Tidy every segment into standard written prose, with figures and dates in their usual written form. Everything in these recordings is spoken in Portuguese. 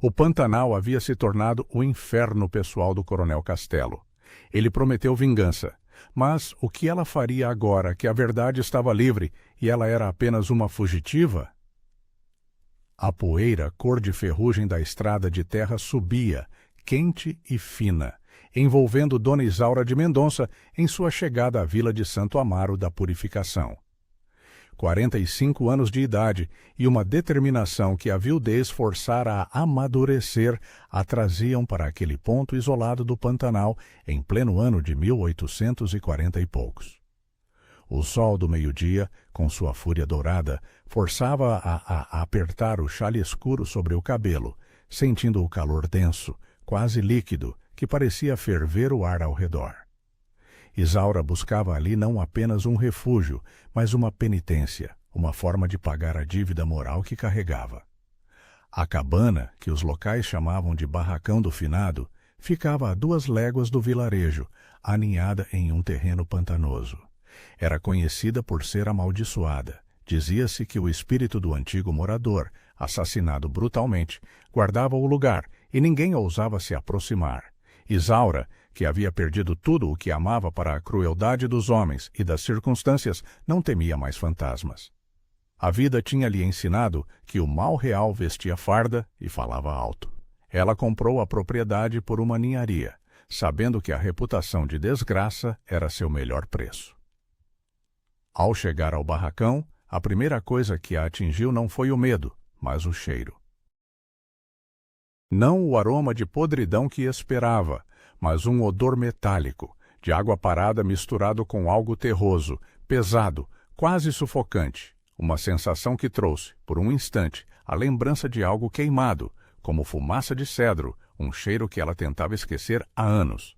O Pantanal havia se tornado o inferno pessoal do Coronel Castelo. Ele prometeu vingança. Mas o que ela faria agora que a verdade estava livre e ela era apenas uma fugitiva? A poeira cor de ferrugem da estrada de terra subia, quente e fina, envolvendo Dona Isaura de Mendonça em sua chegada à vila de Santo Amaro da Purificação. 45 anos de idade e uma determinação que a viudez forçara a amadurecer a traziam para aquele ponto isolado do Pantanal em pleno ano de 1840 e poucos. O sol do meio-dia, com sua fúria dourada, forçava-a a apertar o xale escuro sobre o cabelo, sentindo o calor denso, quase líquido, que parecia ferver o ar ao redor. Isaura buscava ali não apenas um refúgio, mas uma penitência, uma forma de pagar a dívida moral que carregava. A cabana, que os locais chamavam de Barracão do Finado, ficava a 2 léguas do vilarejo, aninhada em um terreno pantanoso. Era conhecida por ser amaldiçoada. Dizia-se que o espírito do antigo morador, assassinado brutalmente, guardava o lugar e ninguém ousava se aproximar. Isaura, que havia perdido tudo o que amava para a crueldade dos homens e das circunstâncias, não temia mais fantasmas. A vida tinha-lhe ensinado que o mal real vestia farda e falava alto. Ela comprou a propriedade por uma ninharia, sabendo que a reputação de desgraça era seu melhor preço. Ao chegar ao barracão, a primeira coisa que a atingiu não foi o medo, mas o cheiro. Não o aroma de podridão que esperava, mas um odor metálico, de água parada misturado com algo terroso, pesado, quase sufocante, uma sensação que trouxe, por um instante, a lembrança de algo queimado, como fumaça de cedro, um cheiro que ela tentava esquecer há anos.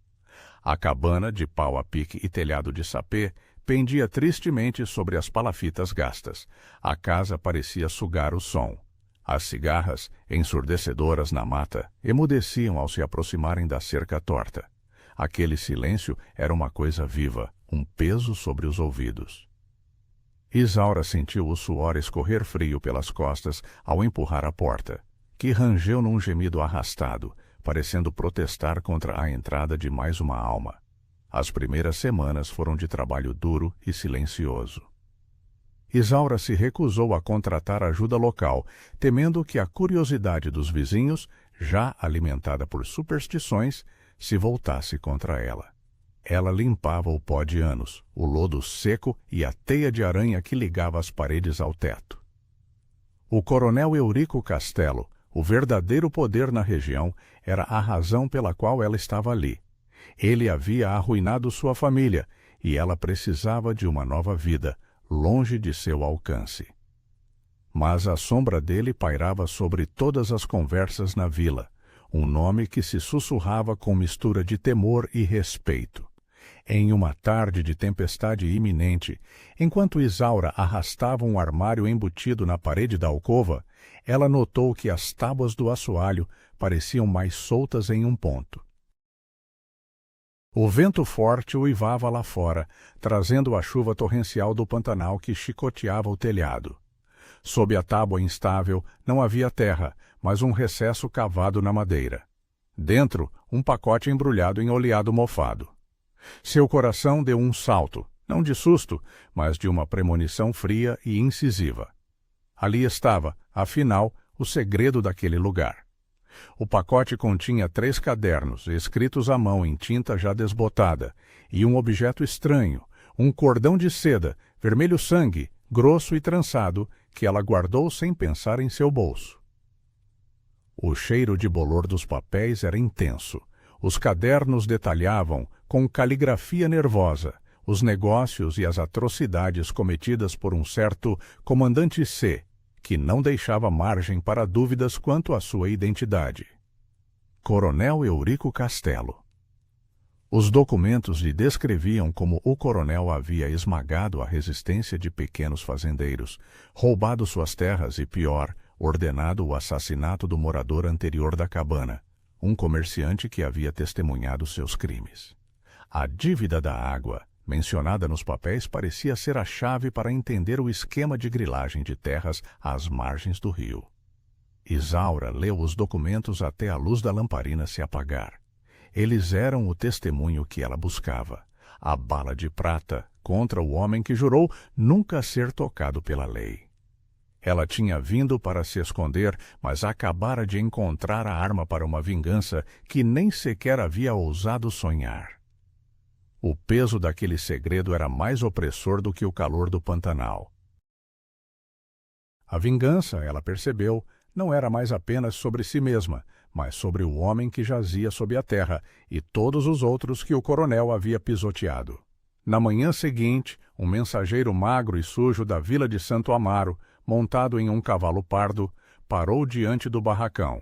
A cabana, de pau a pique e telhado de sapê, pendia tristemente sobre as palafitas gastas. A casa parecia sugar o som. As cigarras, ensurdecedoras na mata, emudeciam ao se aproximarem da cerca torta. Aquele silêncio era uma coisa viva, um peso sobre os ouvidos. Isaura sentiu o suor escorrer frio pelas costas ao empurrar a porta, que rangeu num gemido arrastado, parecendo protestar contra a entrada de mais uma alma. As primeiras semanas foram de trabalho duro e silencioso. Isaura se recusou a contratar ajuda local, temendo que a curiosidade dos vizinhos, já alimentada por superstições, se voltasse contra ela. Ela limpava o pó de anos, o lodo seco e a teia de aranha que ligava as paredes ao teto. O coronel Eurico Castelo, o verdadeiro poder na região, era a razão pela qual ela estava ali. Ele havia arruinado sua família e ela precisava de uma nova vida, longe de seu alcance. Mas a sombra dele pairava sobre todas as conversas na vila, um nome que se sussurrava com mistura de temor e respeito. Em uma tarde de tempestade iminente, enquanto Isaura arrastava um armário embutido na parede da alcova, ela notou que as tábuas do assoalho pareciam mais soltas em um ponto. O vento forte uivava lá fora, trazendo a chuva torrencial do Pantanal que chicoteava o telhado. Sob a tábua instável não havia terra, mas um recesso cavado na madeira. Dentro, um pacote embrulhado em oleado mofado. Seu coração deu um salto, não de susto, mas de uma premonição fria e incisiva. Ali estava, afinal, o segredo daquele lugar. O pacote continha 3 cadernos, escritos à mão em tinta já desbotada, e um objeto estranho, um cordão de seda, vermelho sangue, grosso e trançado, que ela guardou sem pensar em seu bolso. O cheiro de bolor dos papéis era intenso. Os cadernos detalhavam, com caligrafia nervosa, os negócios e as atrocidades cometidas por um certo comandante C, que não deixava margem para dúvidas quanto à sua identidade. Coronel Eurico Castelo. Os documentos lhe descreviam como o coronel havia esmagado a resistência de pequenos fazendeiros, roubado suas terras e, pior, ordenado o assassinato do morador anterior da cabana, um comerciante que havia testemunhado seus crimes. A dívida da água, mencionada nos papéis, parecia ser a chave para entender o esquema de grilagem de terras às margens do rio. Isaura leu os documentos até a luz da lamparina se apagar. Eles eram o testemunho que ela buscava, a bala de prata contra o homem que jurou nunca ser tocado pela lei. Ela tinha vindo para se esconder, mas acabara de encontrar a arma para uma vingança que nem sequer havia ousado sonhar. O peso daquele segredo era mais opressor do que o calor do Pantanal. A vingança, ela percebeu, não era mais apenas sobre si mesma, mas sobre o homem que jazia sob a terra e todos os outros que o coronel havia pisoteado. Na manhã seguinte, um mensageiro magro e sujo da vila de Santo Amaro, montado em um cavalo pardo, parou diante do barracão.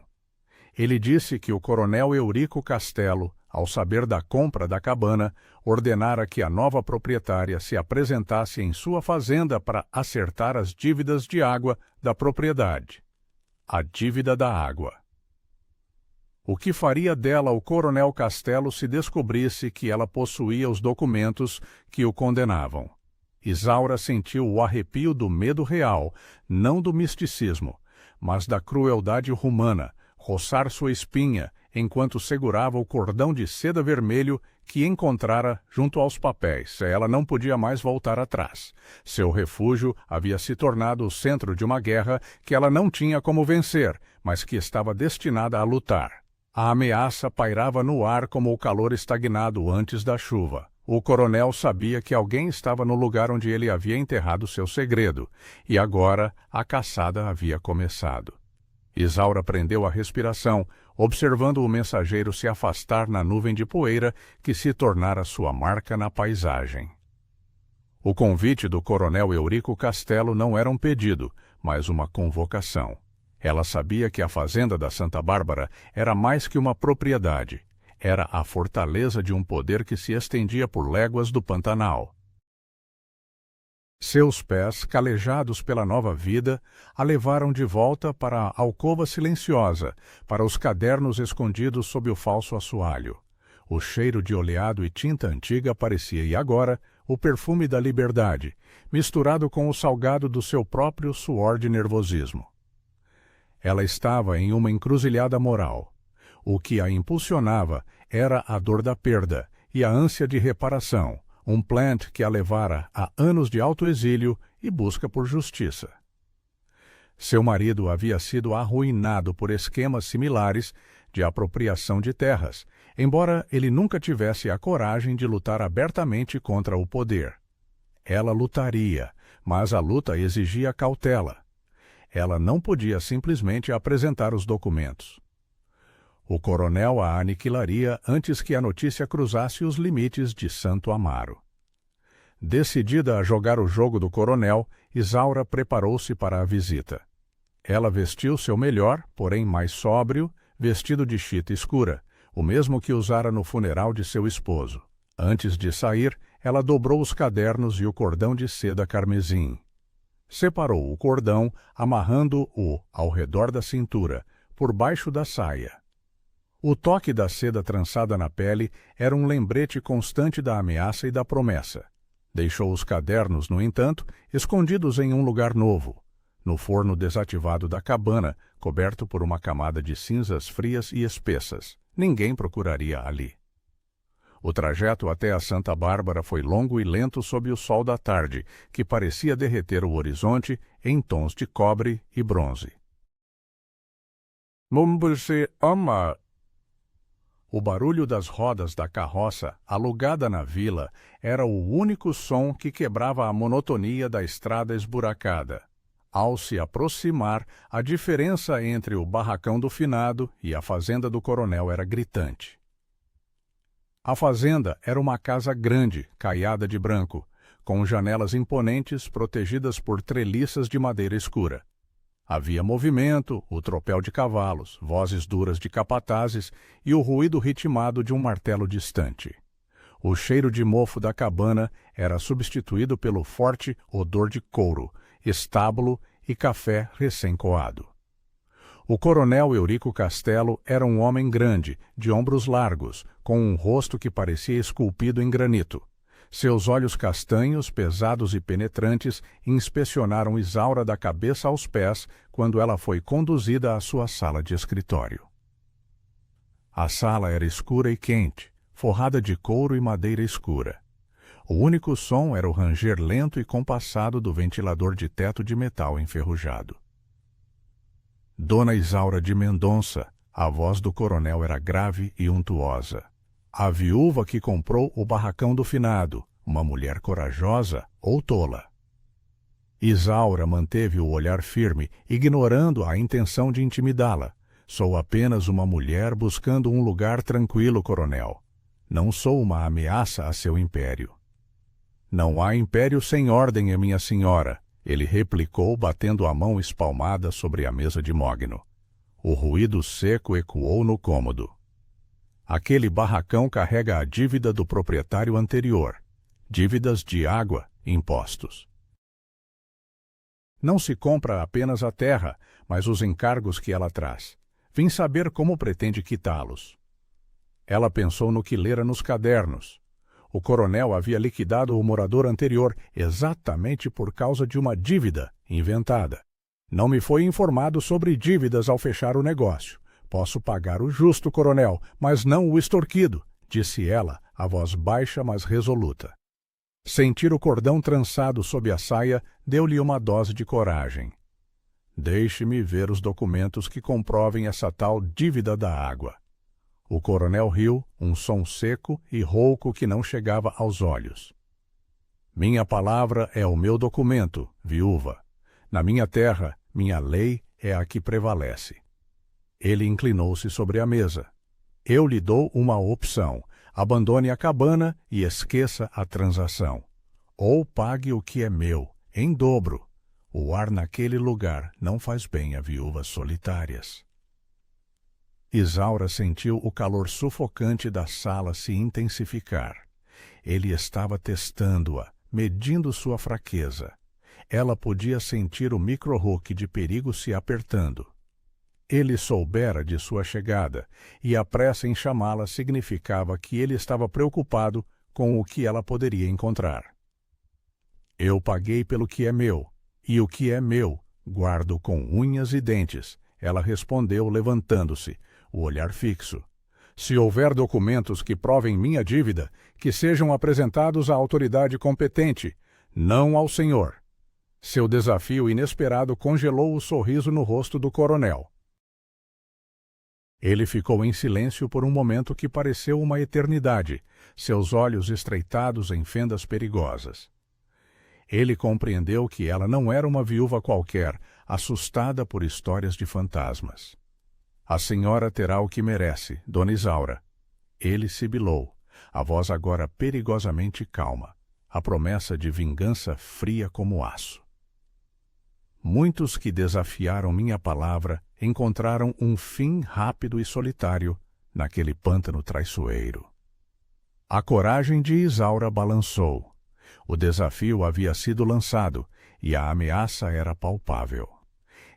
Ele disse que o coronel Eurico Castelo, ao saber da compra da cabana, ordenara que a nova proprietária se apresentasse em sua fazenda para acertar as dívidas de água da propriedade. A dívida da água. O que faria dela o coronel Castelo se descobrisse que ela possuía os documentos que o condenavam? Isaura sentiu o arrepio do medo real, não do misticismo, mas da crueldade humana, roçar sua espinha enquanto segurava o cordão de seda vermelho que encontrara junto aos papéis. Ela não podia mais voltar atrás. Seu refúgio havia se tornado o centro de uma guerra que ela não tinha como vencer, mas que estava destinada a lutar. A ameaça pairava no ar como o calor estagnado antes da chuva. O coronel sabia que alguém estava no lugar onde ele havia enterrado seu segredo, e agora a caçada havia começado. Isaura prendeu a respiração, observando o mensageiro se afastar na nuvem de poeira que se tornara sua marca na paisagem. O convite do coronel Eurico Castelo não era um pedido, mas uma convocação. Ela sabia que a fazenda da Santa Bárbara era mais que uma propriedade. Era a fortaleza de um poder que se estendia por léguas do Pantanal. Seus pés, calejados pela nova vida, a levaram de volta para a alcova silenciosa, para os cadernos escondidos sob o falso assoalho. O cheiro de oleado e tinta antiga parecia, e agora, o perfume da liberdade, misturado com o salgado do seu próprio suor de nervosismo. Ela estava em uma encruzilhada moral. O que a impulsionava era a dor da perda e a ânsia de reparação, um plant que a levara a anos de autoexílio e busca por justiça. Seu marido havia sido arruinado por esquemas similares de apropriação de terras, embora ele nunca tivesse a coragem de lutar abertamente contra o poder. Ela lutaria, mas a luta exigia cautela. Ela não podia simplesmente apresentar os documentos. O coronel a aniquilaria antes que a notícia cruzasse os limites de Santo Amaro. Decidida a jogar o jogo do coronel, Isaura preparou-se para a visita. Ela vestiu seu melhor, porém mais sóbrio, vestido de chita escura, o mesmo que usara no funeral de seu esposo. Antes de sair, ela dobrou os cadernos e o cordão de seda carmesim. Separou o cordão, amarrando-o ao redor da cintura, por baixo da saia. O toque da seda trançada na pele era um lembrete constante da ameaça e da promessa. Deixou os cadernos, no entanto, escondidos em um lugar novo, no forno desativado da cabana, coberto por uma camada de cinzas frias e espessas. Ninguém procuraria ali. O trajeto até a Santa Bárbara foi longo e lento sob o sol da tarde, que parecia derreter o horizonte em tons de cobre e bronze. Mumbuse ama. O barulho das rodas da carroça, alugada na vila, era o único som que quebrava a monotonia da estrada esburacada. Ao se aproximar, a diferença entre o barracão do finado e a fazenda do coronel era gritante. A fazenda era uma casa grande, caiada de branco, com janelas imponentes protegidas por treliças de madeira escura. Havia movimento, o tropel de cavalos, vozes duras de capatazes e o ruído ritmado de um martelo distante. O cheiro de mofo da cabana era substituído pelo forte odor de couro, estábulo e café recém-coado. O coronel Eurico Castelo era um homem grande, de ombros largos, com um rosto que parecia esculpido em granito. Seus olhos castanhos, pesados e penetrantes, inspecionaram Isaura da cabeça aos pés quando ela foi conduzida à sua sala de escritório. A sala era escura e quente, forrada de couro e madeira escura. O único som era o ranger lento e compassado do ventilador de teto de metal enferrujado. Dona Isaura de Mendonça, a voz do coronel era grave e untuosa. A viúva que comprou o barracão do finado, uma mulher corajosa ou tola? Isaura manteve o olhar firme, ignorando a intenção de intimidá-la. Sou apenas uma mulher buscando um lugar tranquilo, coronel. Não sou uma ameaça a seu império. Não há império sem ordem, minha senhora, ele replicou, batendo a mão espalmada sobre a mesa de mogno. O ruído seco ecoou no cômodo. Aquele barracão carrega a dívida do proprietário anterior. Dívidas de água, impostos. Não se compra apenas a terra, mas os encargos que ela traz. Vim saber como pretende quitá-los. Ela pensou no que lera nos cadernos. O coronel havia liquidado o morador anterior exatamente por causa de uma dívida inventada. Não me foi informado sobre dívidas ao fechar o negócio. Posso pagar o justo, coronel, mas não o extorquido, disse ela, a voz baixa mas resoluta. Sentir o cordão trançado sob a saia deu-lhe uma dose de coragem. Deixe-me ver os documentos que comprovem essa tal dívida da água. O coronel riu, um som seco e rouco que não chegava aos olhos. Minha palavra é o meu documento, viúva. Na minha terra, minha lei é a que prevalece. Ele inclinou-se sobre a mesa. Eu lhe dou uma opção. Abandone a cabana e esqueça a transação. Ou pague o que é meu, em dobro. O ar naquele lugar não faz bem a viúvas solitárias. Isaura sentiu o calor sufocante da sala se intensificar. Ele estava testando-a, medindo sua fraqueza. Ela podia sentir o micro-hook de perigo se apertando. Ele soubera de sua chegada, e a pressa em chamá-la significava que ele estava preocupado com o que ela poderia encontrar. Eu paguei pelo que é meu, e o que é meu guardo com unhas e dentes, ela respondeu levantando-se, o olhar fixo. Se houver documentos que provem minha dívida, que sejam apresentados à autoridade competente, não ao senhor. Seu desafio inesperado congelou o sorriso no rosto do coronel. Ele ficou em silêncio por um momento que pareceu uma eternidade, seus olhos estreitados em fendas perigosas. Ele compreendeu que ela não era uma viúva qualquer, assustada por histórias de fantasmas. A senhora terá o que merece, Dona Isaura. Ele sibilou, a voz agora perigosamente calma, a promessa de vingança fria como aço. Muitos que desafiaram minha palavra encontraram um fim rápido e solitário naquele pântano traiçoeiro. A coragem de Isaura balançou. O desafio havia sido lançado e a ameaça era palpável.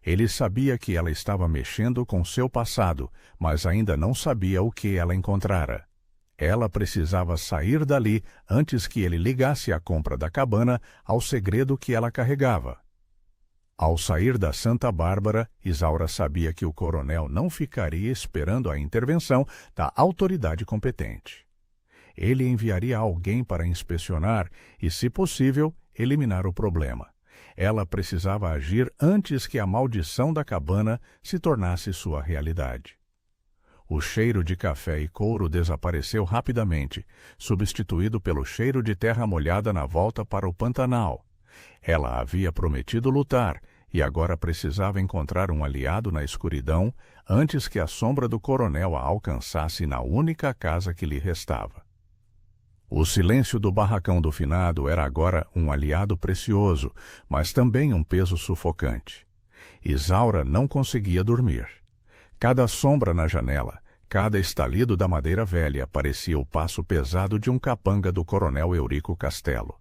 Ele sabia que ela estava mexendo com seu passado, mas ainda não sabia o que ela encontrara. Ela precisava sair dali antes que ele ligasse a compra da cabana ao segredo que ela carregava. Ao sair da Santa Bárbara, Isaura sabia que o coronel não ficaria esperando a intervenção da autoridade competente. Ele enviaria alguém para inspecionar e, se possível, eliminar o problema. Ela precisava agir antes que a maldição da cabana se tornasse sua realidade. O cheiro de café e couro desapareceu rapidamente, substituído pelo cheiro de terra molhada na volta para o Pantanal. Ela havia prometido lutar e agora precisava encontrar um aliado na escuridão antes que a sombra do coronel a alcançasse na única casa que lhe restava. O silêncio do barracão do finado era agora um aliado precioso, mas também um peso sufocante. Isaura não conseguia dormir. Cada sombra na janela, cada estalido da madeira velha parecia o passo pesado de um capanga do coronel Eurico Castelo.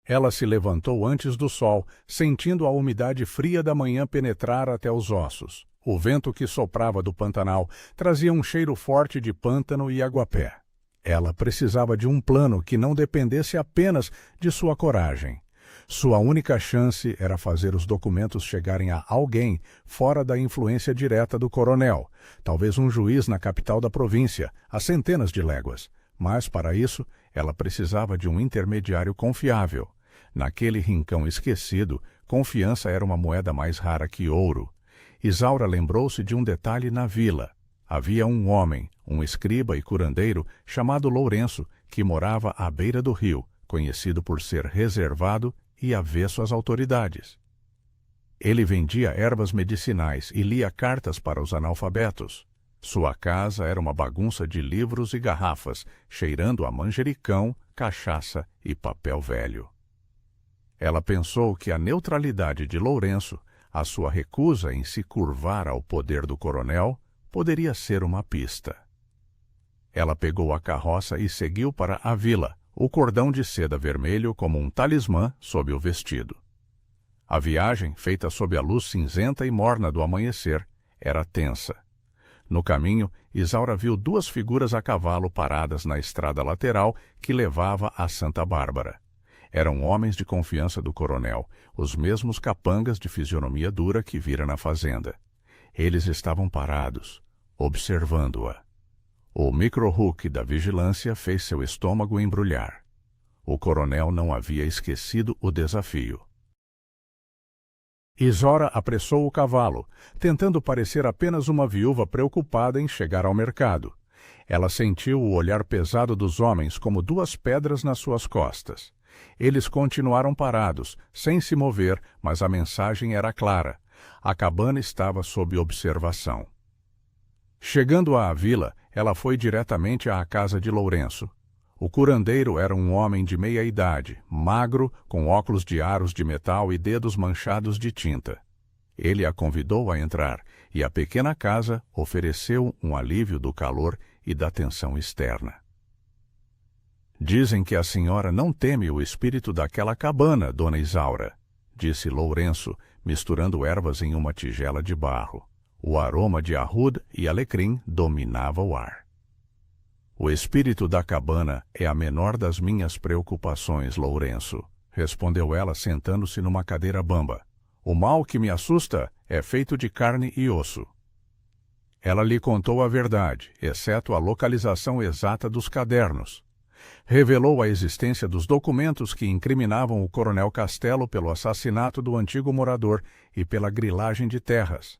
Ela se levantou antes do sol, sentindo a umidade fria da manhã penetrar até os ossos. O vento que soprava do Pantanal trazia um cheiro forte de pântano e aguapé. Ela precisava de um plano que não dependesse apenas de sua coragem. Sua única chance era fazer os documentos chegarem a alguém fora da influência direta do coronel, talvez um juiz na capital da província, a centenas de léguas. Mas, para isso, ela precisava de um intermediário confiável. Naquele rincão esquecido, confiança era uma moeda mais rara que ouro. Isaura lembrou-se de um detalhe na vila. Havia um homem, um escriba e curandeiro, chamado Lourenço, que morava à beira do rio, conhecido por ser reservado e avesso às autoridades. Ele vendia ervas medicinais e lia cartas para os analfabetos. Sua casa era uma bagunça de livros e garrafas, cheirando a manjericão, cachaça e papel velho. Ela pensou que a neutralidade de Lourenço, a sua recusa em se curvar ao poder do coronel, poderia ser uma pista. Ela pegou a carroça e seguiu para a vila, o cordão de seda vermelho como um talismã sob o vestido. A viagem, feita sob a luz cinzenta e morna do amanhecer, era tensa. No caminho, Isaura viu duas figuras a cavalo paradas na estrada lateral que levava a Santa Bárbara. Eram homens de confiança do coronel, os mesmos capangas de fisionomia dura que vira na fazenda. Eles estavam parados, observando-a. O micro-hook da vigilância fez seu estômago embrulhar. O coronel não havia esquecido o desafio. Isaura apressou o cavalo, tentando parecer apenas uma viúva preocupada em chegar ao mercado. Ela sentiu o olhar pesado dos homens como duas pedras nas suas costas. Eles continuaram parados, sem se mover, mas a mensagem era clara. A cabana estava sob observação. Chegando à vila, ela foi diretamente à casa de Lourenço. O curandeiro era um homem de meia idade, magro, com óculos de aros de metal e dedos manchados de tinta. Ele a convidou a entrar, e a pequena casa ofereceu um alívio do calor e da tensão externa. "Dizem que a senhora não teme o espírito daquela cabana, dona Isaura", disse Lourenço, misturando ervas em uma tigela de barro. O aroma de arruda e alecrim dominava o ar. "O espírito da cabana é a menor das minhas preocupações, Lourenço", respondeu ela sentando-se numa cadeira bamba. "O mal que me assusta é feito de carne e osso." Ela lhe contou a verdade, exceto a localização exata dos cadernos. Revelou a existência dos documentos que incriminavam o coronel Castelo pelo assassinato do antigo morador e pela grilagem de terras.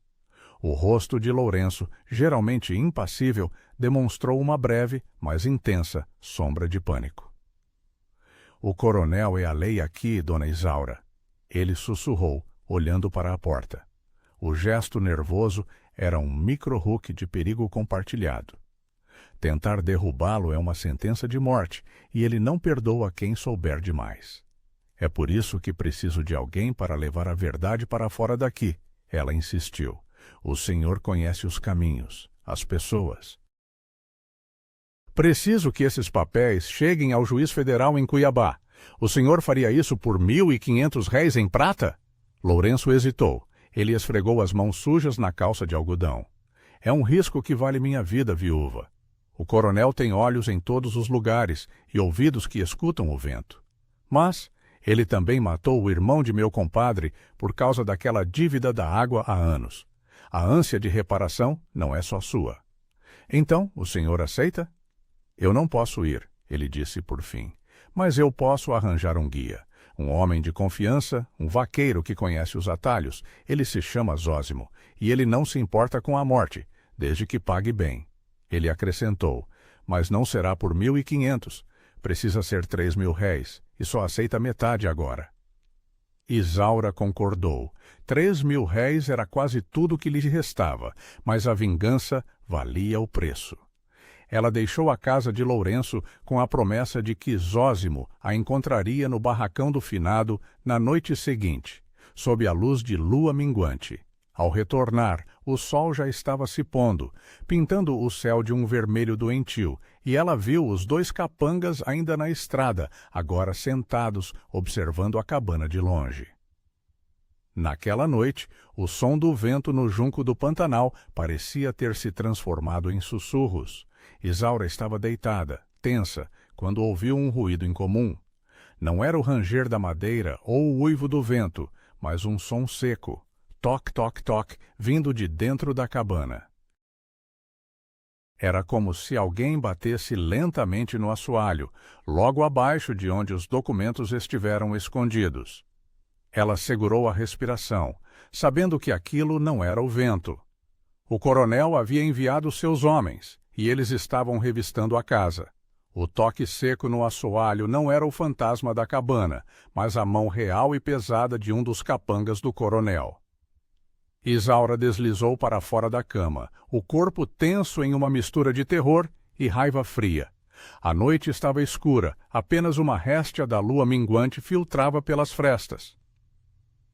O rosto de Lourenço, geralmente impassível, demonstrou uma breve, mas intensa, sombra de pânico. "O coronel é a lei aqui, dona Isaura", ele sussurrou, olhando para a porta. O gesto nervoso era um micro-hook de perigo compartilhado. Tentar derrubá-lo é uma sentença de morte, e ele não perdoa quem souber demais. "É por isso que preciso de alguém para levar a verdade para fora daqui", ela insistiu. "O senhor conhece os caminhos, as pessoas." "Preciso que esses papéis cheguem ao juiz federal em Cuiabá. O senhor faria isso por R$ 1.500 em prata?" Lourenço hesitou. Ele esfregou as mãos sujas na calça de algodão. "É um risco que vale minha vida, viúva. O coronel tem olhos em todos os lugares e ouvidos que escutam o vento. Mas ele também matou o irmão de meu compadre por causa daquela dívida da água há anos. A ânsia de reparação não é só sua. Então, o senhor aceita?" "Eu não posso ir", ele disse por fim, "mas eu posso arranjar um guia. Um homem de confiança, um vaqueiro que conhece os atalhos. Ele se chama Zósimo, e ele não se importa com a morte, desde que pague bem." Ele acrescentou, "Mas não será por 1.500. Precisa ser R$ 3.000, e só aceita metade agora." Isaura concordou. R$ 3.000 era quase tudo que lhe restava, mas a vingança valia o preço. Ela deixou a casa de Lourenço com a promessa de que Zósimo a encontraria no barracão do finado na noite seguinte, sob a luz de lua minguante. Ao retornar, o sol já estava se pondo, pintando o céu de um vermelho doentio, e ela viu os dois capangas ainda na estrada, agora sentados, observando a cabana de longe. Naquela noite, o som do vento no junco do Pantanal parecia ter se transformado em sussurros. Isaura estava deitada, tensa, quando ouviu um ruído incomum. Não era o ranger da madeira ou o uivo do vento, mas um som seco, toque, toque, toque, vindo de dentro da cabana. Era como se alguém batesse lentamente no assoalho, logo abaixo de onde os documentos estiveram escondidos. Ela segurou a respiração, sabendo que aquilo não era o vento. O coronel havia enviado seus homens, e eles estavam revistando a casa. O toque seco no assoalho não era o fantasma da cabana, mas a mão real e pesada de um dos capangas do coronel. Isaura deslizou para fora da cama, o corpo tenso em uma mistura de terror e raiva fria. A noite estava escura, apenas uma réstia da lua minguante filtrava pelas frestas.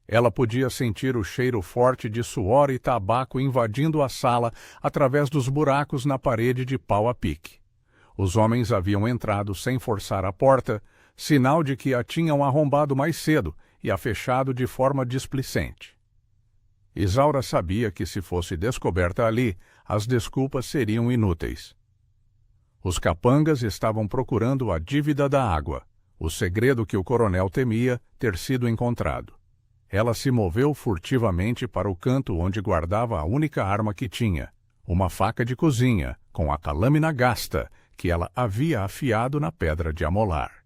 Ela podia sentir o cheiro forte de suor e tabaco invadindo a sala através dos buracos na parede de pau a pique. Os homens haviam entrado sem forçar a porta, sinal de que a tinham arrombado mais cedo e a fechado de forma displicente. Isaura sabia que, se fosse descoberta ali, as desculpas seriam inúteis. Os capangas estavam procurando a dívida da água, o segredo que o coronel temia ter sido encontrado. Ela se moveu furtivamente para o canto onde guardava a única arma que tinha, uma faca de cozinha, com a lâmina gasta, que ela havia afiado na pedra de amolar.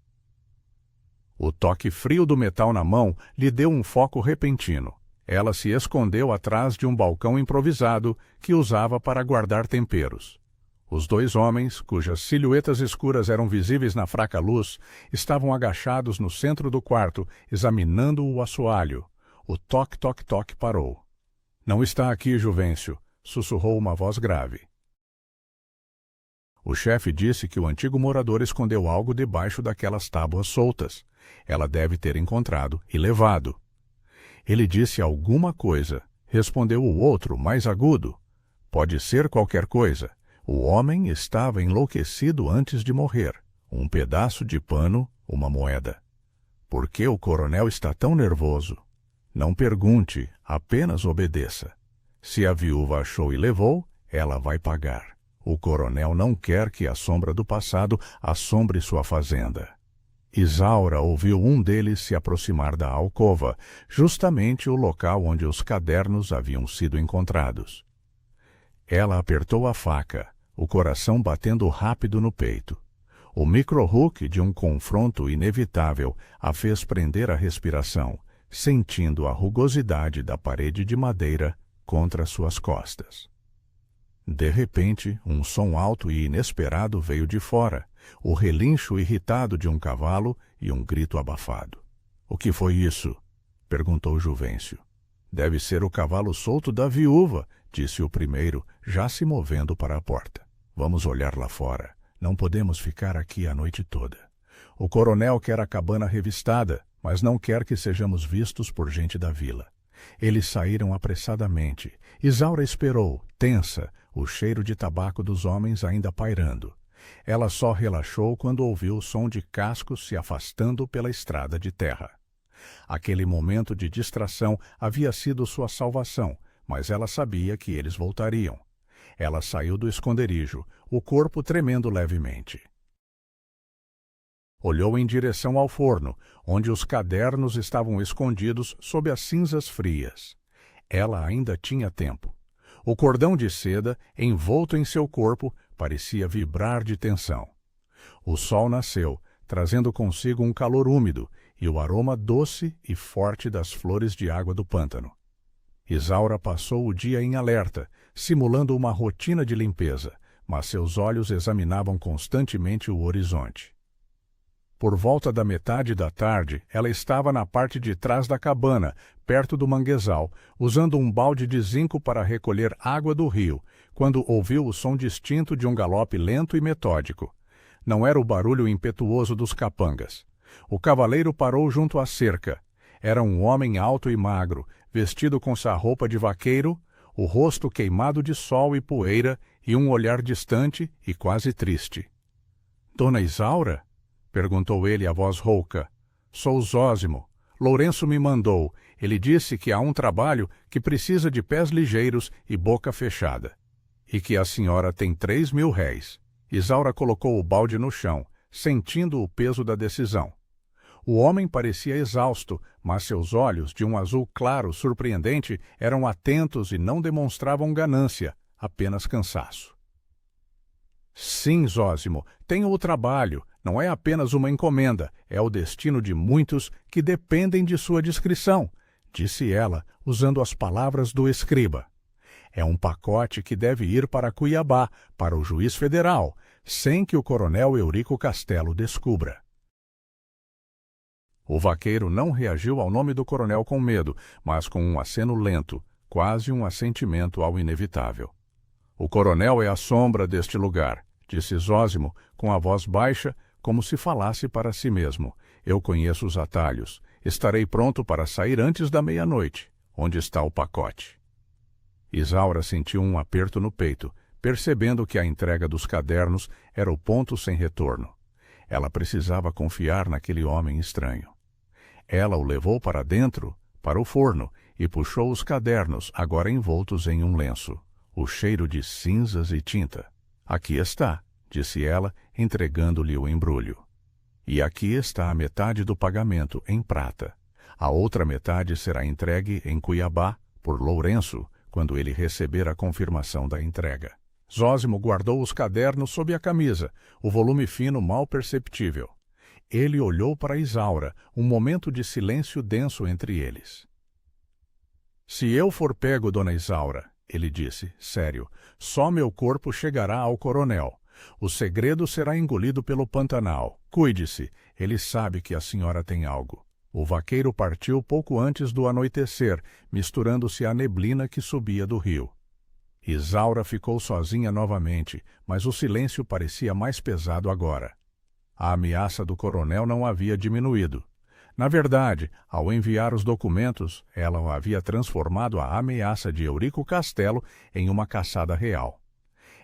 O toque frio do metal na mão lhe deu um foco repentino. Ela se escondeu atrás de um balcão improvisado que usava para guardar temperos. Os dois homens, cujas silhuetas escuras eram visíveis na fraca luz, estavam agachados no centro do quarto, examinando o assoalho. O toque-toque-toque parou. — Não está aqui, Juvencio — sussurrou uma voz grave. O chefe disse que o antigo morador escondeu algo debaixo daquelas tábuas soltas. Ela deve ter encontrado e levado. Ele disse alguma coisa. Respondeu o outro, mais agudo. Pode ser qualquer coisa. O homem estava enlouquecido antes de morrer. Um pedaço de pano, uma moeda. Por que o coronel está tão nervoso? Não pergunte, apenas obedeça. Se a viúva achou e levou, ela vai pagar. O coronel não quer que a sombra do passado assombre sua fazenda. Isaura ouviu um deles se aproximar da alcova, justamente o local onde os cadernos haviam sido encontrados. Ela apertou a faca, o coração batendo rápido no peito. O micro-hook de um confronto inevitável a fez prender a respiração, sentindo a rugosidade da parede de madeira contra suas costas. De repente, um som alto e inesperado veio de fora, o relincho irritado de um cavalo e um grito abafado. — O que foi isso? — perguntou Juvencio. — Deve ser o cavalo solto da viúva — disse o primeiro, já se movendo para a porta. — Vamos olhar lá fora. Não podemos ficar aqui a noite toda. O coronel quer a cabana revistada, mas não quer que sejamos vistos por gente da vila. Eles saíram apressadamente. Isaura esperou, tensa, o cheiro de tabaco dos homens ainda pairando. Ela só relaxou quando ouviu o som de cascos se afastando pela estrada de terra. Aquele momento de distração havia sido sua salvação, mas ela sabia que eles voltariam. Ela saiu do esconderijo, o corpo tremendo levemente. Olhou em direção ao forno, onde os cadernos estavam escondidos sob as cinzas frias. Ela ainda tinha tempo. O cordão de seda, envolto em seu corpo, parecia vibrar de tensão. O sol nasceu, trazendo consigo um calor úmido e o aroma doce e forte das flores de água do pântano. Isaura passou o dia em alerta, simulando uma rotina de limpeza, mas seus olhos examinavam constantemente o horizonte. Por volta da metade da tarde, ela estava na parte de trás da cabana, perto do manguezal, usando um balde de zinco para recolher água do rio, quando ouviu o som distinto de um galope lento e metódico. Não era o barulho impetuoso dos capangas. O cavaleiro parou junto à cerca. Era um homem alto e magro, vestido com sua roupa de vaqueiro, o rosto queimado de sol e poeira e um olhar distante e quase triste. — Dona Isaura? — perguntou ele a voz rouca. — Sou Zósimo. Lourenço me mandou. Ele disse que há um trabalho que precisa de pés ligeiros e boca fechada. E que a senhora tem 3.000 réis. Isaura colocou o balde no chão, sentindo o peso da decisão. O homem parecia exausto, mas seus olhos, de um azul claro surpreendente, eram atentos e não demonstravam ganância, apenas cansaço. Sim, Zósimo, tenho o trabalho. Não é apenas uma encomenda, é o destino de muitos que dependem de sua discrição, disse ela, usando as palavras do escriba. É um pacote que deve ir para Cuiabá, para o juiz federal, sem que o coronel Eurico Castelo descubra. O vaqueiro não reagiu ao nome do coronel com medo, mas com um aceno lento, quase um assentimento ao inevitável. O coronel é a sombra deste lugar, disse Zósimo, com a voz baixa, como se falasse para si mesmo. Eu conheço os atalhos. Estarei pronto para sair antes da meia-noite. Onde está o pacote? Isaura sentiu um aperto no peito, percebendo que a entrega dos cadernos era o ponto sem retorno. Ela precisava confiar naquele homem estranho. Ela o levou para dentro, para o forno, e puxou os cadernos, agora envoltos em um lenço. O cheiro de cinzas e tinta. Aqui está, disse ela, entregando-lhe o embrulho. E aqui está a metade do pagamento, em prata. A outra metade será entregue em Cuiabá, por Lourenço, quando ele receber a confirmação da entrega. Zósimo guardou os cadernos sob a camisa, o volume fino mal perceptível. Ele olhou para Isaura, um momento de silêncio denso entre eles. Se eu for pego, dona Isaura, ele disse, sério, só meu corpo chegará ao coronel. O segredo será engolido pelo Pantanal. Cuide-se, ele sabe que a senhora tem algo. O vaqueiro partiu pouco antes do anoitecer, misturando-se à neblina que subia do rio. Isaura ficou sozinha novamente, mas o silêncio parecia mais pesado agora. A ameaça do coronel não havia diminuído. Na verdade, ao enviar os documentos, ela o havia transformado a ameaça de Eurico Castelo em uma caçada real.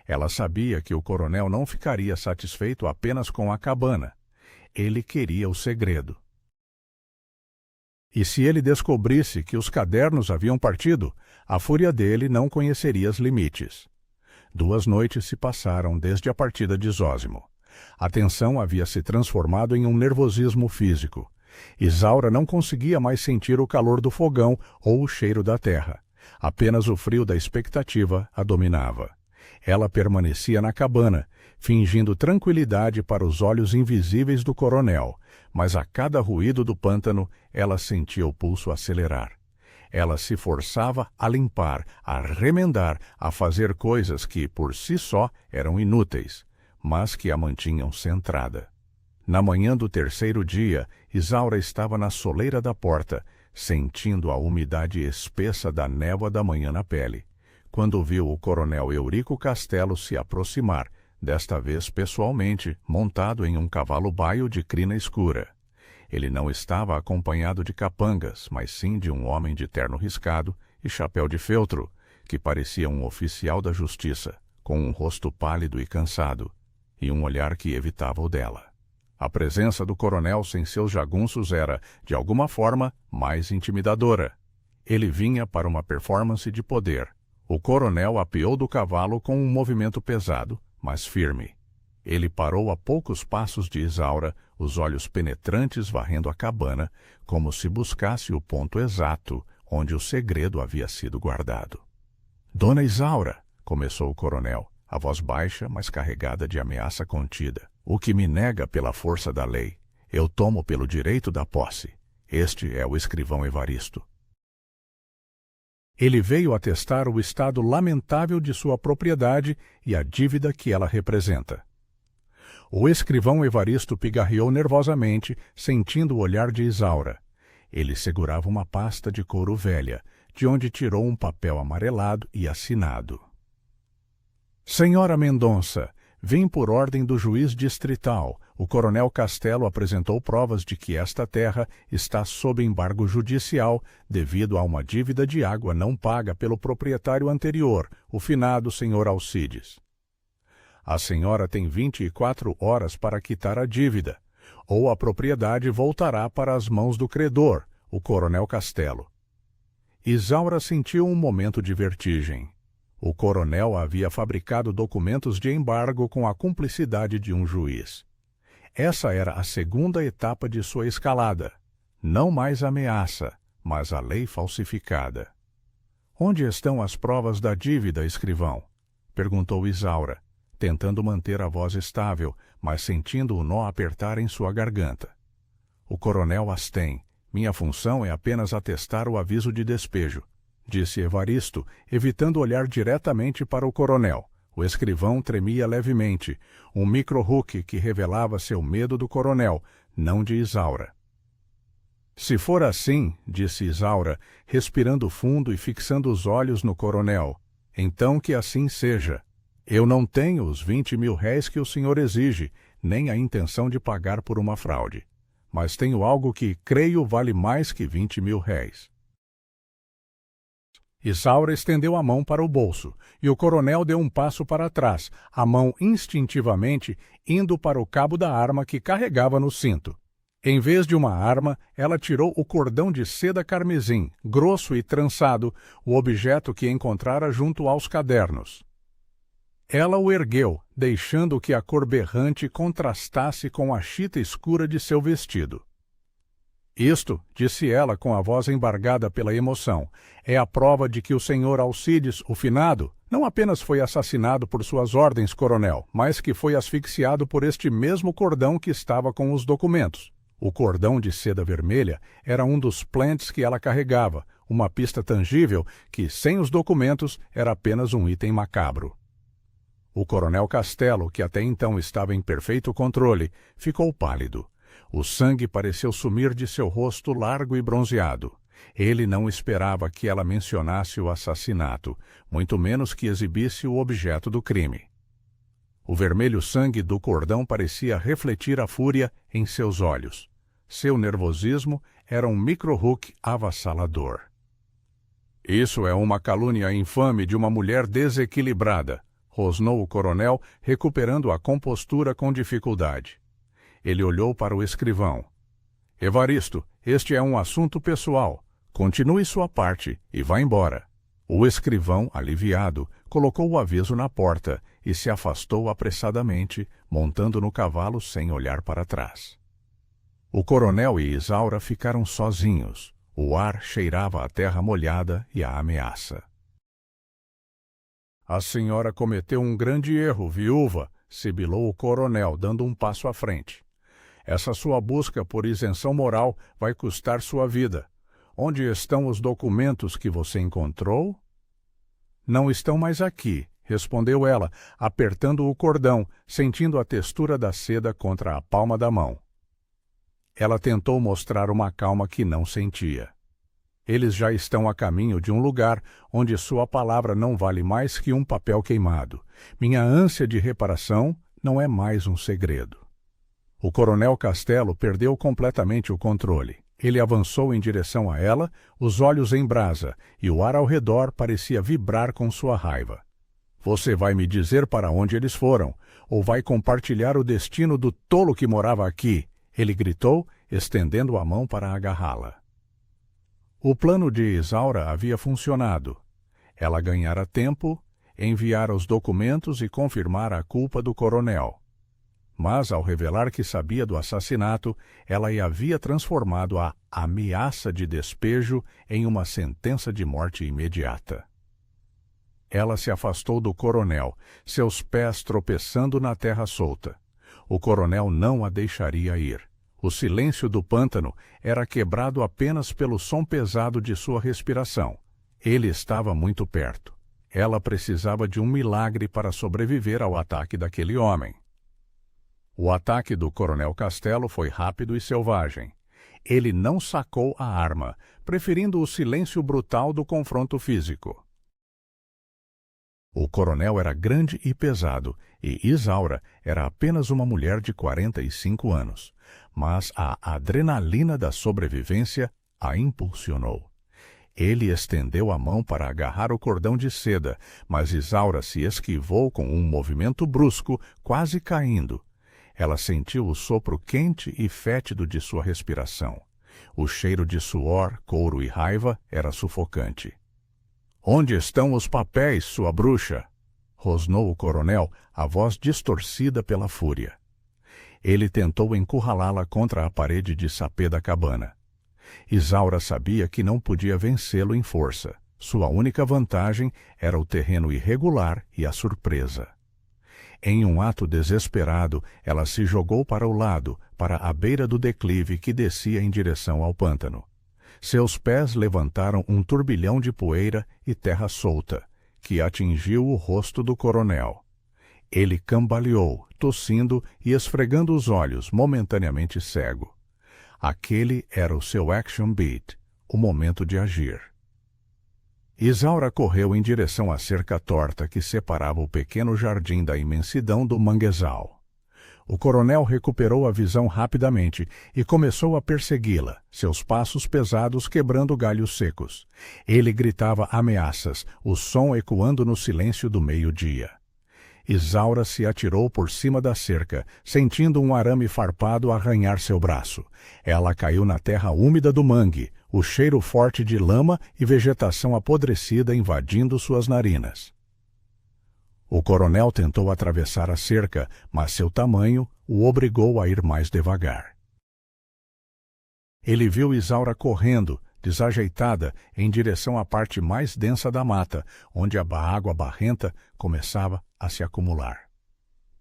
Ela sabia que o coronel não ficaria satisfeito apenas com a cabana. Ele queria o segredo. E se ele descobrisse que os cadernos haviam partido, a fúria dele não conheceria os limites. 2 noites se passaram desde a partida de Zósimo. A tensão havia se transformado em um nervosismo físico. Isaura não conseguia mais sentir o calor do fogão ou o cheiro da terra. Apenas o frio da expectativa a dominava. Ela permanecia na cabana, fingindo tranquilidade para os olhos invisíveis do coronel, mas a cada ruído do pântano ela sentia o pulso acelerar. Ela se forçava a limpar, a remendar, a fazer coisas que, por si só, eram inúteis, mas que a mantinham centrada. Na manhã do 3º dia, Isaura estava na soleira da porta, sentindo a umidade espessa da névoa da manhã na pele, quando viu o coronel Eurico Castelo se aproximar, desta vez pessoalmente, montado em um cavalo baio de crina escura. Ele não estava acompanhado de capangas, mas sim de um homem de terno riscado e chapéu de feltro, que parecia um oficial da justiça, com um rosto pálido e cansado, e um olhar que evitava o dela. A presença do coronel sem seus jagunços era, de alguma forma, mais intimidadora. Ele vinha para uma performance de poder. O coronel apeou do cavalo com um movimento pesado, mas firme. Ele parou a poucos passos de Isaura, os olhos penetrantes varrendo a cabana, como se buscasse o ponto exato onde o segredo havia sido guardado. Dona Isaura, começou o coronel, a voz baixa, mas carregada de ameaça contida. O que me nega pela força da lei, eu tomo pelo direito da posse. Este é o escrivão Evaristo. Ele veio atestar o estado lamentável de sua propriedade e a dívida que ela representa. O escrivão Evaristo pigarreou nervosamente, sentindo o olhar de Isaura. Ele segurava uma pasta de couro velha, de onde tirou um papel amarelado e assinado. Senhora Mendonça, vim por ordem do juiz distrital. O coronel Castelo apresentou provas de que esta terra está sob embargo judicial devido a uma dívida de água não paga pelo proprietário anterior, o finado senhor Alcides. A senhora tem 24 horas para quitar a dívida, ou a propriedade voltará para as mãos do credor, o coronel Castelo. Isaura sentiu um momento de vertigem. O coronel havia fabricado documentos de embargo com a cumplicidade de um juiz. Essa era a segunda etapa de sua escalada. Não mais ameaça, mas a lei falsificada. Onde estão as provas da dívida, escrivão? Perguntou Isaura, tentando manter a voz estável, mas sentindo o nó apertar em sua garganta. O coronel as tem. Minha função é apenas atestar o aviso de despejo, disse Evaristo, evitando olhar diretamente para o coronel. O escrivão tremia levemente, um micro-hook que revelava seu medo do coronel, não de Isaura. Se for assim, disse Isaura, respirando fundo e fixando os olhos no coronel, então que assim seja. Eu não tenho os 20.000 réis que o senhor exige, nem a intenção de pagar por uma fraude. Mas tenho algo que, creio, vale mais que 20.000 réis. Isaura estendeu a mão para o bolso, e o coronel deu um passo para trás, a mão instintivamente indo para o cabo da arma que carregava no cinto. Em vez de uma arma, ela tirou o cordão de seda carmesim, grosso e trançado, o objeto que encontrara junto aos cadernos. Ela o ergueu, deixando que a cor berrante contrastasse com a chita escura de seu vestido. Isto, disse ela com a voz embargada pela emoção, é a prova de que o senhor Alcides, o finado, não apenas foi assassinado por suas ordens, coronel, mas que foi asfixiado por este mesmo cordão que estava com os documentos. O cordão de seda vermelha era um dos plants que ela carregava, uma pista tangível que, sem os documentos, era apenas um item macabro. O coronel Castelo, que até então estava em perfeito controle, ficou pálido. O sangue pareceu sumir de seu rosto largo e bronzeado. Ele não esperava que ela mencionasse o assassinato, muito menos que exibisse o objeto do crime. O vermelho sangue do cordão parecia refletir a fúria em seus olhos. Seu nervosismo era um micro-hook avassalador. Isso é uma calúnia infame de uma mulher desequilibrada, rosnou o coronel, recuperando a compostura com dificuldade. Ele olhou para o escrivão. Evaristo, este é um assunto pessoal. Continue sua parte e vá embora. O escrivão, aliviado, colocou o aviso na porta e se afastou apressadamente, montando no cavalo sem olhar para trás. O coronel e Isaura ficaram sozinhos. O ar cheirava a terra molhada e a ameaça. A senhora cometeu um grande erro, viúva, sibilou o coronel, dando um passo à frente. Essa sua busca por isenção moral vai custar sua vida. Onde estão os documentos que você encontrou? Não estão mais aqui, respondeu ela, apertando o cordão, sentindo a textura da seda contra a palma da mão. Ela tentou mostrar uma calma que não sentia. Eles já estão a caminho de um lugar onde sua palavra não vale mais que um papel queimado. Minha ânsia de reparação não é mais um segredo. O coronel Castelo perdeu completamente o controle. Ele avançou em direção a ela, os olhos em brasa, e o ar ao redor parecia vibrar com sua raiva. Você vai me dizer para onde eles foram, ou vai compartilhar o destino do tolo que morava aqui? Ele gritou, estendendo a mão para agarrá-la. O plano de Isaura havia funcionado. Ela ganhara tempo, enviara os documentos e confirmara a culpa do coronel. Mas, ao revelar que sabia do assassinato, ela havia transformado a ameaça de despejo em uma sentença de morte imediata. Ela se afastou do coronel, seus pés tropeçando na terra solta. O coronel não a deixaria ir. O silêncio do pântano era quebrado apenas pelo som pesado de sua respiração. Ele estava muito perto. Ela precisava de um milagre para sobreviver ao ataque daquele homem. O ataque do coronel Castelo foi rápido e selvagem. Ele não sacou a arma, preferindo o silêncio brutal do confronto físico. O coronel era grande e pesado, e Isaura era apenas uma mulher de 45 anos. Mas a adrenalina da sobrevivência a impulsionou. Ele estendeu a mão para agarrar o cordão de seda, mas Isaura se esquivou com um movimento brusco, quase caindo. Ela sentiu o sopro quente e fétido de sua respiração. O cheiro de suor, couro e raiva era sufocante. Onde estão os papéis, sua bruxa? Rosnou o coronel, a voz distorcida pela fúria. Ele tentou encurralá-la contra a parede de sapê da cabana. Isaura sabia que não podia vencê-lo em força. Sua única vantagem era o terreno irregular e a surpresa. Em um ato desesperado, ela se jogou para o lado, para a beira do declive que descia em direção ao pântano. Seus pés levantaram um turbilhão de poeira e terra solta, que atingiu o rosto do coronel. Ele cambaleou, tossindo e esfregando os olhos, momentaneamente cego. Aquele era o seu action beat, o momento de agir. Isaura correu em direção à cerca torta que separava o pequeno jardim da imensidão do manguezal. O coronel recuperou a visão rapidamente e começou a persegui-la, seus passos pesados quebrando galhos secos. Ele gritava ameaças, o som ecoando no silêncio do meio-dia. Isaura se atirou por cima da cerca, sentindo um arame farpado arranhar seu braço. Ela caiu na terra úmida do mangue, o cheiro forte de lama e vegetação apodrecida invadindo suas narinas. O coronel tentou atravessar a cerca, mas seu tamanho o obrigou a ir mais devagar. Ele viu Isaura correndo, desajeitada, em direção à parte mais densa da mata, onde a água barrenta começava a se acumular.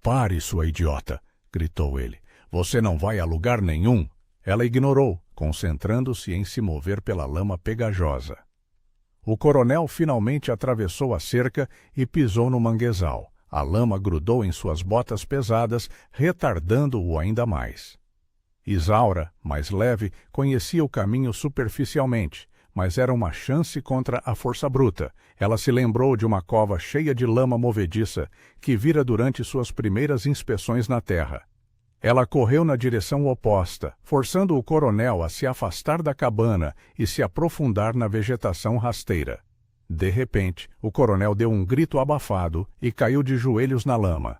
"Pare, sua idiota!" gritou ele. "Você não vai a lugar nenhum!" Ela ignorou, concentrando-se em se mover pela lama pegajosa. O coronel finalmente atravessou a cerca e pisou no manguezal. A lama grudou em suas botas pesadas, retardando-o ainda mais. Isaura, mais leve, conhecia o caminho superficialmente, mas era uma chance contra a força bruta. Ela se lembrou de uma cova cheia de lama movediça que vira durante suas primeiras inspeções na terra. Ela correu na direção oposta, forçando o coronel a se afastar da cabana e se aprofundar na vegetação rasteira. De repente, o coronel deu um grito abafado e caiu de joelhos na lama.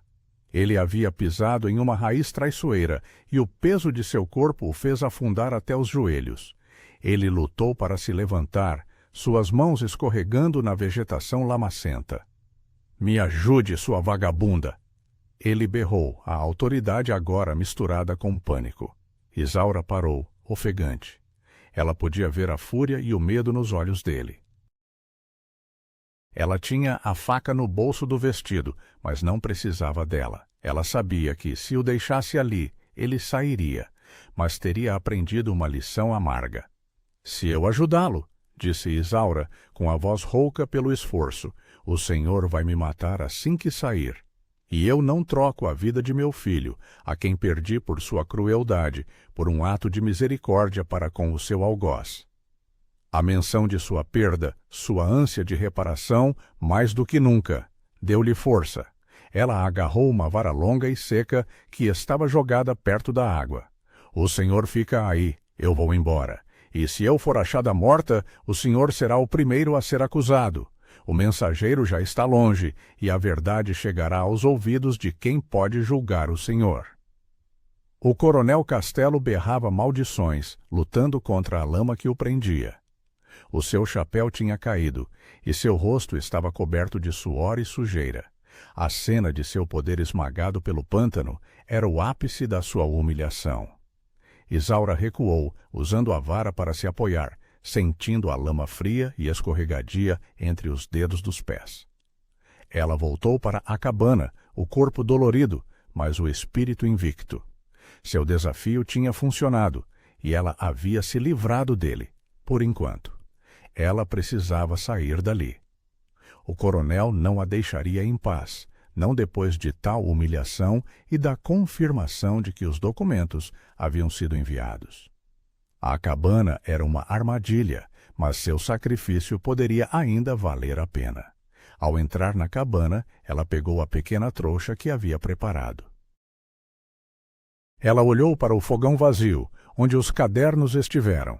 Ele havia pisado em uma raiz traiçoeira e o peso de seu corpo o fez afundar até os joelhos. Ele lutou para se levantar, suas mãos escorregando na vegetação lamacenta. "Me ajude, sua vagabunda!" Ele berrou, a autoridade agora misturada com pânico. Isaura parou, ofegante. Ela podia ver a fúria e o medo nos olhos dele. Ela tinha a faca no bolso do vestido, mas não precisava dela. Ela sabia que, se o deixasse ali, ele sairia, mas teria aprendido uma lição amarga. "Se eu ajudá-lo", disse Isaura, com a voz rouca pelo esforço, "o Senhor vai me matar assim que sair. E eu não troco a vida de meu filho, a quem perdi por sua crueldade, por um ato de misericórdia para com o seu algoz." A menção de sua perda, sua ânsia de reparação, mais do que nunca, deu-lhe força. Ela agarrou uma vara longa e seca que estava jogada perto da água. "O senhor fica aí, eu vou embora. E se eu for achada morta, o senhor será o primeiro a ser acusado. O mensageiro já está longe, e a verdade chegará aos ouvidos de quem pode julgar o senhor." O coronel Castelo berrava maldições, lutando contra a lama que o prendia. O seu chapéu tinha caído, e seu rosto estava coberto de suor e sujeira. A cena de seu poder esmagado pelo pântano era o ápice da sua humilhação. Isaura recuou, usando a vara para se apoiar, sentindo a lama fria e escorregadia entre os dedos dos pés. Ela voltou para a cabana, o corpo dolorido, mas o espírito invicto. Seu desafio tinha funcionado, e ela havia se livrado dele, por enquanto. Ela precisava sair dali. O coronel não a deixaria em paz, não depois de tal humilhação e da confirmação de que os documentos haviam sido enviados. A cabana era uma armadilha, mas seu sacrifício poderia ainda valer a pena. Ao entrar na cabana, ela pegou a pequena trouxa que havia preparado. Ela olhou para o fogão vazio, onde os cadernos estiveram.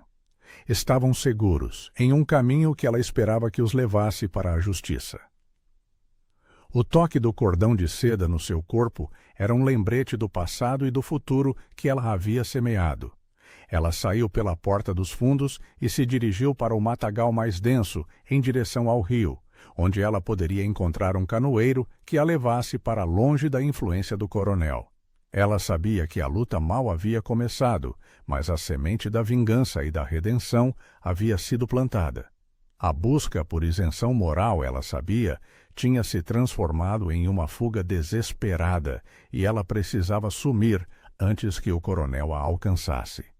Estavam seguros, em um caminho que ela esperava que os levasse para a justiça. O toque do cordão de seda no seu corpo era um lembrete do passado e do futuro que ela havia semeado. Ela saiu pela porta dos fundos e se dirigiu para o matagal mais denso, em direção ao rio, onde ela poderia encontrar um canoeiro que a levasse para longe da influência do coronel. Ela sabia que a luta mal havia começado, mas a semente da vingança e da redenção havia sido plantada. A busca por isenção moral, ela sabia, tinha se transformado em uma fuga desesperada e ela precisava sumir antes que o coronel a alcançasse.